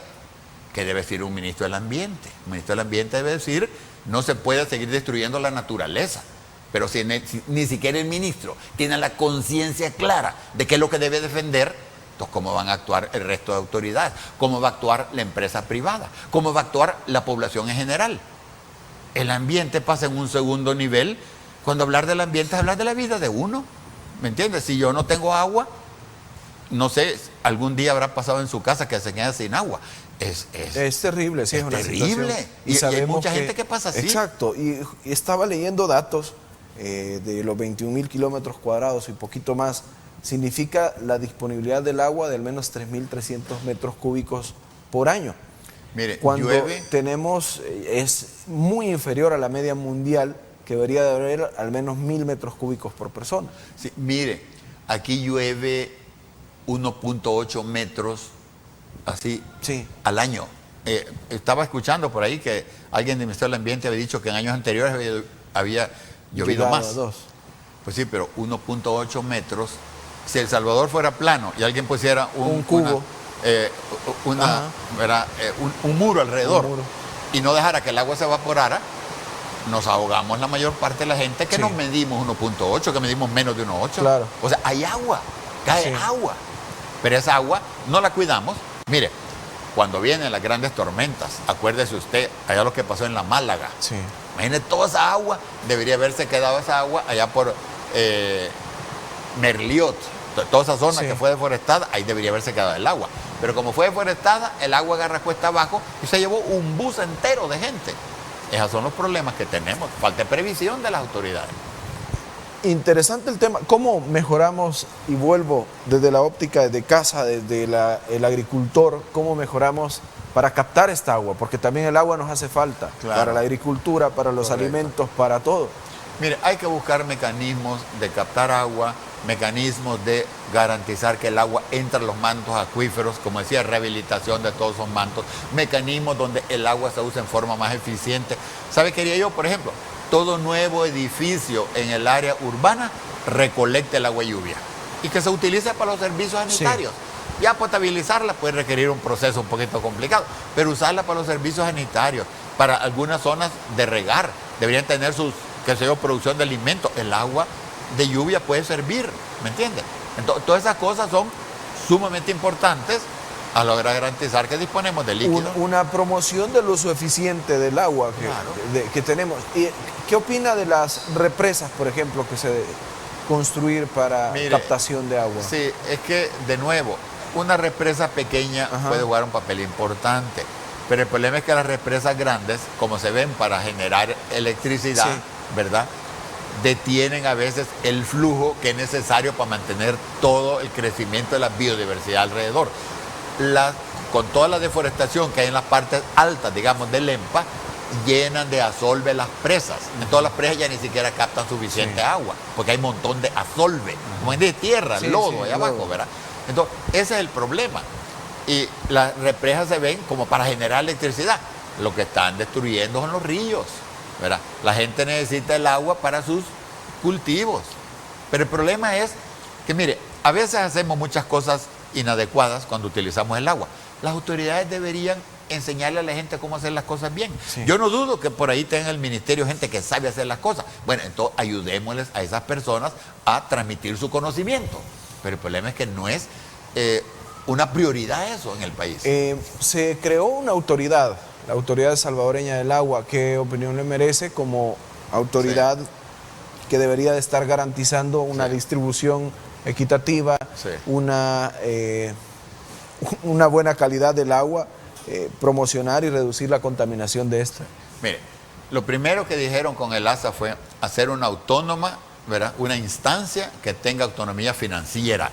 ¿Qué debe decir un ministro del Ambiente? Un ministro del Ambiente debe decir, no se puede seguir destruyendo la naturaleza. Pero si ni siquiera el ministro tiene la conciencia clara de qué es lo que debe defender, entonces ¿cómo van a actuar el resto de autoridades? ¿Cómo va a actuar la empresa privada? ¿Cómo va a actuar la población en general? El ambiente pasa en un segundo nivel. Cuando hablar del ambiente es hablar de la vida de uno. ¿Me entiendes? Si yo no tengo agua, no sé, algún día habrá pasado en su casa que se queda sin agua. Es terrible, sí, es una terrible. situación. Y hay mucha gente que pasa así. Exacto, y estaba leyendo datos de los 21.000 kilómetros cuadrados y poquito más. Significa la disponibilidad del agua de al menos 3.300 metros cúbicos por año. Mire, cuando llueve, tenemos, es muy inferior a la media mundial, que debería de haber al menos 1.000 metros cúbicos por persona. sí, mire, aquí llueve 1.8 metros así Sí. al año. Estaba escuchando por ahí que alguien del Ministerio del Ambiente había dicho que en años anteriores había llovido Llegado más. a 2. Pues sí, pero 1.8 metros. Si El Salvador fuera plano y alguien pusiera Un cubo. ¿verdad? Un muro alrededor Un muro. y no dejara que el agua se evaporara, nos ahogamos la mayor parte de la gente que Sí. no medimos 1.8, que medimos menos de 1.8. Claro. O sea, hay agua, cae Sí. agua. Pero esa agua no la cuidamos. Mire, cuando vienen las grandes tormentas, acuérdese usted, allá lo que pasó en la Málaga. Sí. Imagine toda esa agua, debería haberse quedado esa agua allá por Merliot, toda esa zona Sí. que fue deforestada, ahí debería haberse quedado el agua. Pero como fue deforestada, el agua agarra cuesta abajo y se llevó un bus entero de gente. Esos son los problemas que tenemos, falta de previsión de las autoridades. Interesante el tema. ¿Cómo mejoramos, y vuelvo desde la óptica de casa, desde el agricultor, cómo mejoramos para captar esta agua? Porque también el agua nos hace falta, Claro. para la agricultura, para los Correcto. alimentos, para todo. Mire, hay que buscar mecanismos de captar agua, mecanismos de garantizar que el agua entre a los mantos acuíferos, como decía, rehabilitación de todos esos mantos, mecanismos donde el agua se use en forma más eficiente. ¿Sabe qué haría yo? Por ejemplo, todo nuevo edificio en el área urbana recolecte el agua de lluvia y que se utilice para los servicios sanitarios. Ya potabilizarla puede requerir un proceso un poquito complicado, pero usarla para los servicios sanitarios, para algunas zonas de regar, deberían tener sus, qué sé yo, producción de alimentos. El agua de lluvia puede servir, ¿me entiendes? Entonces, todas esas cosas son sumamente importantes a lograr garantizar que disponemos de líquido. Una promoción del uso eficiente del agua Claro. que tenemos. ¿Y qué opina de las represas, por ejemplo, que se construir para Mire, captación de agua? Sí, es que, de nuevo, una represa pequeña Ajá. puede jugar un papel importante, pero el problema es que las represas grandes, como se ven para generar electricidad, Sí. ¿verdad?, detienen a veces el flujo que es necesario para mantener todo el crecimiento de la biodiversidad alrededor. Con toda la deforestación que hay en las partes altas, digamos, del EMPA, llenan de asolve las presas. Entonces las presas ya ni siquiera captan suficiente agua, porque hay un montón de asolve, como es de tierra, Sí, lodo sí, allá lodo. abajo, ¿verdad? Entonces, ese es el problema. Y las represas se ven como para generar electricidad. Lo que están destruyendo son los ríos, ¿verdad? La gente necesita el agua para sus cultivos. Pero el problema es que, mire, a veces hacemos muchas cosas inadecuadas cuando utilizamos el agua. Las autoridades deberían enseñarle a la gente cómo hacer las cosas bien. Sí. Yo no dudo que por ahí tenga el ministerio gente que sabe hacer las cosas. Bueno, entonces ayudémosles a esas personas a transmitir su conocimiento. Pero el problema es que no es una prioridad eso en el país. Se creó una autoridad, la Autoridad Salvadoreña del Agua. ¿Qué opinión le merece como autoridad que debería de estar garantizando una distribución equitativa, una buena calidad del agua, promocionar y reducir la contaminación de esta? Mire, lo primero que dijeron con el ASA fue hacer una autónoma, ¿verdad? Una instancia que tenga autonomía financiera.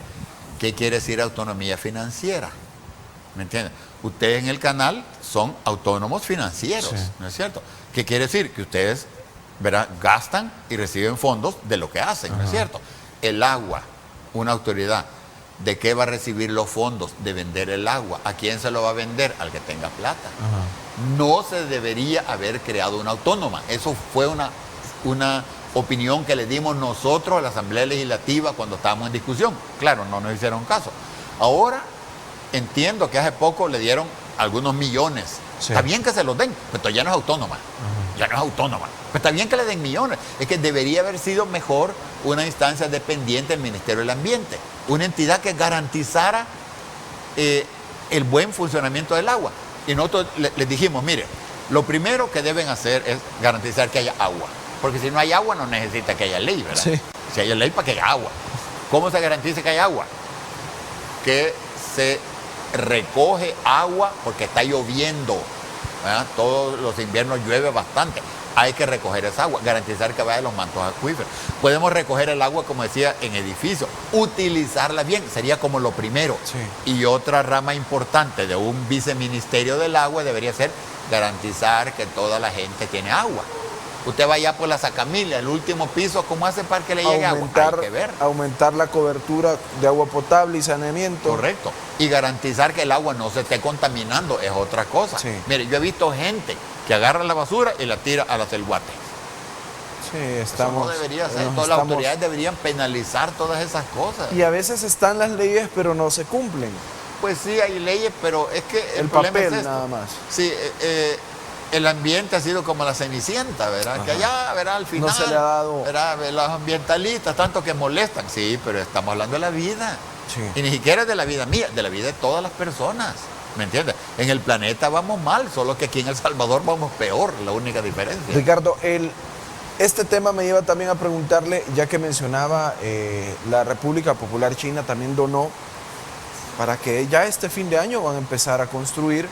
¿Qué quiere decir autonomía financiera? ¿Me entienden? Ustedes en el canal son autónomos financieros, ¿no es cierto? ¿Qué quiere decir? Que ustedes, ¿verdad?, gastan y reciben fondos de lo que hacen, ¿no es cierto? El agua, una autoridad, ¿de qué va a recibir los fondos? De vender el agua. ¿A quién se lo va a vender? Al que tenga plata. No se debería haber creado una autónoma. Eso fue una opinión que le dimos nosotros a la Asamblea Legislativa cuando estábamos en discusión. Claro, no nos hicieron caso. Ahora entiendo que hace poco le dieron algunos millones. Está bien que se los den, pero ya no es autónoma. Ya no es autónoma. Pero está bien que le den millones. Es que debería haber sido mejor una instancia dependiente del Ministerio del Ambiente. Una entidad que garantizara el buen funcionamiento del agua. Y nosotros les dijimos, mire, lo primero que deben hacer es garantizar que haya agua. Porque si no hay agua no necesita que haya ley, ¿verdad? Sí. Si hay ley para que haya agua. ¿Cómo se garantiza que hay agua? Que se recoge agua porque está lloviendo, ¿verdad? Todos los inviernos llueve bastante. Hay que recoger esa agua, garantizar que vaya a los mantos acuíferos. Podemos recoger el agua, como decía, en edificios, utilizarla bien, sería como lo primero. Sí. Y otra rama importante de un viceministerio del agua debería ser garantizar que toda la gente tiene agua. Usted va allá por la Sacamilla, el último piso, ¿cómo hace para que le llegue agua? Hay que ver. Aumentar la cobertura de agua potable y saneamiento. Correcto. Y garantizar que el agua no se esté contaminando es otra cosa. Sí. Mire, yo he visto gente que agarra la basura y la tira a la Celguate. Sí, estamos... Eso no debería ser. Todas las autoridades deberían penalizar todas esas cosas. Y a veces están las leyes, pero no se cumplen. Pues sí, hay leyes, pero es que el problema papel es esto. Nada más. Sí, el ambiente ha sido como la Cenicienta, ¿verdad? Ajá. Que allá, ¿verdad? Al final, no se le ha dado... ¿verdad? Los ambientalistas, tanto que molestan. Sí, pero estamos hablando de la vida. Sí. Y ni siquiera de la vida mía, de la vida de todas las personas. ¿Me entiendes? En el planeta vamos mal, solo que aquí en El Salvador vamos peor, la única diferencia. Ricardo, este tema me lleva también a preguntarle, ya que mencionaba la República Popular China también donó para que ya este fin de año van a empezar a construir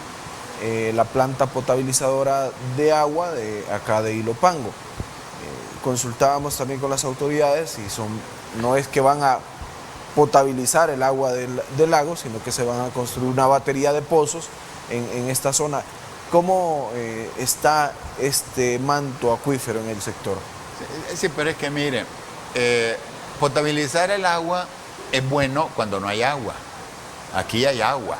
la planta potabilizadora de agua de acá de Ilopango. Consultábamos también con las autoridades y no es que van a potabilizar el agua del lago, sino que se van a construir una batería de pozos en esta zona. ¿Cómo está este manto acuífero en el sector? Sí, pero es que mire, potabilizar el agua es bueno cuando no hay agua. Aquí hay agua.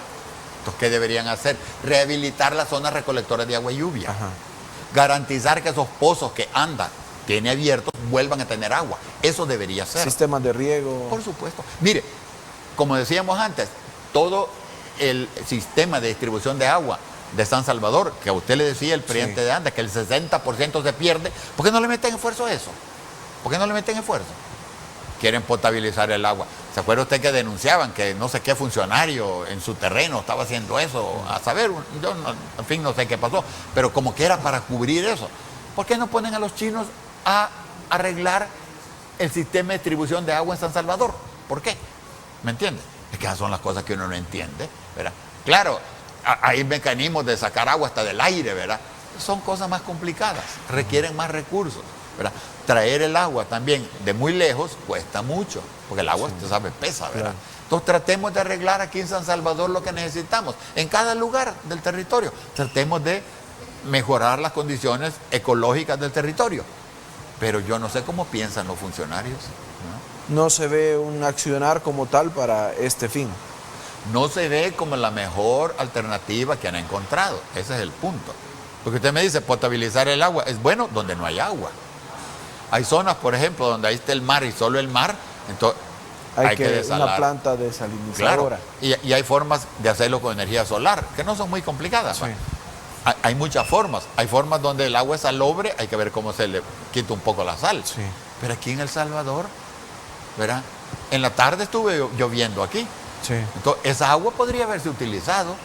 Entonces, ¿qué deberían hacer? Rehabilitar las zonas recolectoras de agua y lluvia. Ajá. Garantizar que esos pozos que andan, tiene abiertos, vuelvan a tener agua. Eso debería ser. Sistemas de riego. Por supuesto. Mire, como decíamos antes, todo el sistema de distribución de agua de San Salvador, que a usted le decía el presidente de antes, que el 60% se pierde, ¿por qué no le meten esfuerzo a eso? ¿Por qué no le meten esfuerzo? Quieren potabilizar el agua. ¿Se acuerda usted que denunciaban que no sé qué funcionario en su terreno estaba haciendo eso? A saber, yo no, en fin, no sé qué pasó, pero como que era para cubrir eso. ¿Por qué no ponen a los chinos a arreglar el sistema de distribución de agua en San Salvador? ¿Por qué? ¿Me entiende? Es que esas son las cosas que uno no entiende, ¿verdad? Claro, hay mecanismos de sacar agua hasta del aire, ¿verdad? Son cosas más complicadas, requieren más recursos, ¿verdad? Traer el agua también de muy lejos cuesta mucho, porque el agua, usted sabe, pesa, ¿verdad? Claro. Entonces tratemos de arreglar aquí en San Salvador lo que necesitamos, en cada lugar del territorio. Tratemos de mejorar las condiciones ecológicas del territorio. Pero yo no sé cómo piensan los funcionarios. No se ve un accionar como tal para este fin. No se ve como la mejor alternativa que han encontrado. Ese es el punto. Porque usted me dice, potabilizar el agua es bueno donde no hay agua. Hay zonas, por ejemplo, donde ahí está el mar y solo el mar. Entonces, Hay que desalar. una planta desalinizadora. Claro. Y hay formas de hacerlo con energía solar, que no son muy complicadas. Sí. Hay muchas formas. Hay formas donde el agua es salobre, hay que ver cómo se le quita un poco la sal. Sí. Pero aquí en El Salvador, ¿verdad? En la tarde estuve lloviendo aquí. Sí. Entonces, esa agua podría haberse utilizado,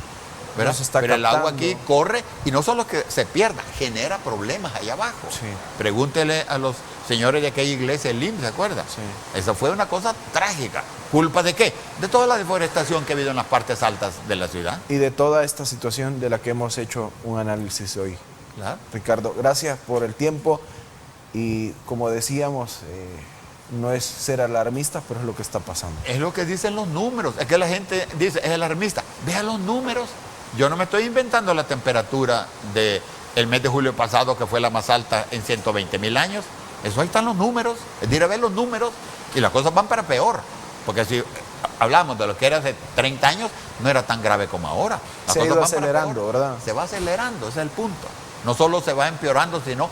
¿verdad? No se está pero el agua captando. aquí corre y no solo que se pierda, genera problemas allá abajo. Sí. Pregúntele a los señores de aquella iglesia, el LIM, ¿se acuerda? Sí. Esa fue una cosa trágica. ¿Culpa de qué? De toda la deforestación que ha habido en las partes altas de la ciudad. Y de toda esta situación de la que hemos hecho un análisis hoy. Claro. Ricardo, gracias por el tiempo y como decíamos, no es ser alarmistas, pero es lo que está pasando. Es lo que dicen los números. Es que la gente dice, es alarmista. Vea los números. Yo no me estoy inventando la temperatura del mes de julio pasado, que fue la más alta en 120,000 años. Eso ahí están los números. Es de ir a ver los números y las cosas van para peor. Porque si hablamos de lo que era hace 30 años, no era tan grave como ahora. Las Se ha cosas ido van para acelerando, peor. ¿verdad? Se va acelerando, ese es el punto. No solo se va empeorando, sino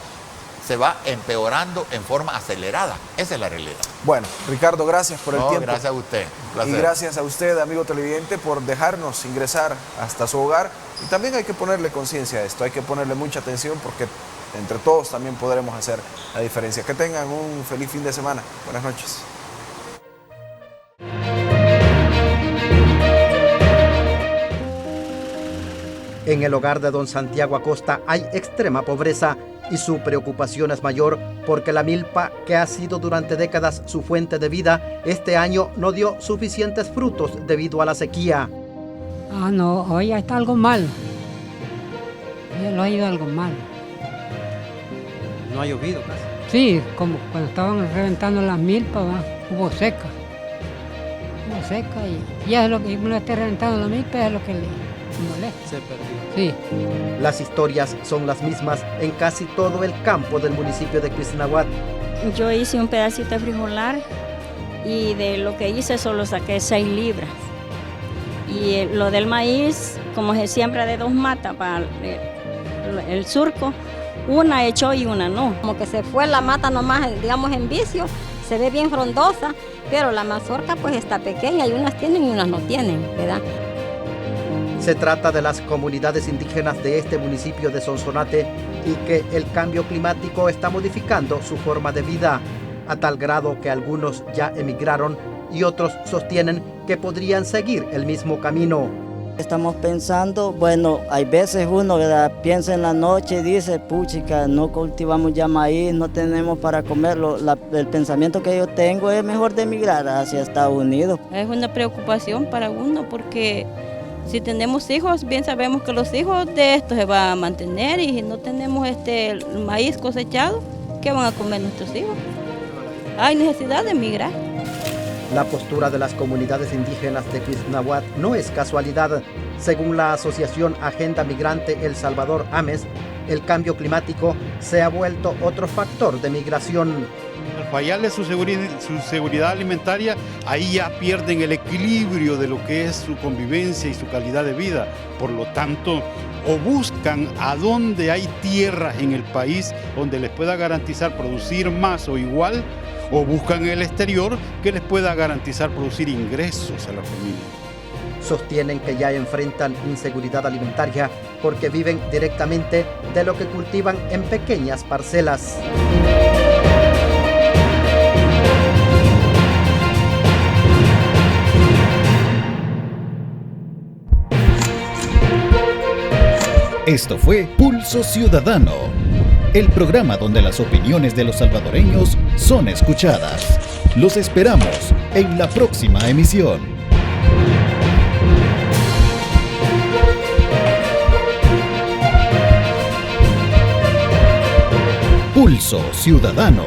se va empeorando en forma acelerada. Esa es la realidad. Bueno, Ricardo, gracias por el tiempo. Gracias a usted. Un placer. Y gracias a usted, amigo televidente, por dejarnos ingresar hasta su hogar. Y también hay que ponerle conciencia a esto, hay que ponerle mucha atención porque entre todos también podremos hacer la diferencia. Que tengan un feliz fin de semana. Buenas noches. En el hogar de don Santiago Acosta hay extrema pobreza y su preocupación es mayor porque la milpa, que ha sido durante décadas su fuente de vida, este año no dio suficientes frutos debido a la sequía. Ah, no, hoy está algo mal. Ya lo ha ido algo mal. No ha llovido casi. Sí, como cuando estaban reventando las milpas, ¿va? Hubo seca. Hubo seca y ya es lo que uno esté reventando la milpa, es lo que le molesta. Se perdió. Sí. Las historias son las mismas en casi todo el campo del municipio de Cuistinahuat. Yo hice un pedacito de frijolar y de lo que hice solo saqué 6 libras. Y lo del maíz, como se siembra de 2 matas para el surco, una echó y una no. Como que se fue la mata nomás, digamos, en vicio, se ve bien frondosa, pero la mazorca pues está pequeña y unas tienen y unas no tienen, ¿verdad? Se trata de las comunidades indígenas de este municipio de Sonsonate y que el cambio climático está modificando su forma de vida, a tal grado que algunos ya emigraron y otros sostienen que podrían seguir el mismo camino. Estamos pensando, bueno, hay veces uno, ¿verdad?, piensa en la noche y dice, puchica, no cultivamos ya maíz, no tenemos para comerlo. El pensamiento que yo tengo es mejor de emigrar hacia Estados Unidos. Es una preocupación para uno porque si tenemos hijos, bien sabemos que los hijos de esto se van a mantener y si no tenemos el maíz cosechado, ¿qué van a comer nuestros hijos? Hay necesidad de emigrar. La postura de las comunidades indígenas de Cuistinahuat no es casualidad. Según la Asociación Agenda Migrante El Salvador AMES, el cambio climático se ha vuelto otro factor de migración. Al fallarle su seguridad alimentaria, ahí ya pierden el equilibrio de lo que es su convivencia y su calidad de vida. Por lo tanto, o buscan a donde hay tierras en el país donde les pueda garantizar producir más o igual, o buscan en el exterior que les pueda garantizar producir ingresos a la familia. Sostienen que ya enfrentan inseguridad alimentaria porque viven directamente de lo que cultivan en pequeñas parcelas. Esto fue Pulso Ciudadano, el programa donde las opiniones de los salvadoreños son escuchadas. Los esperamos en la próxima emisión. Pulso Ciudadano.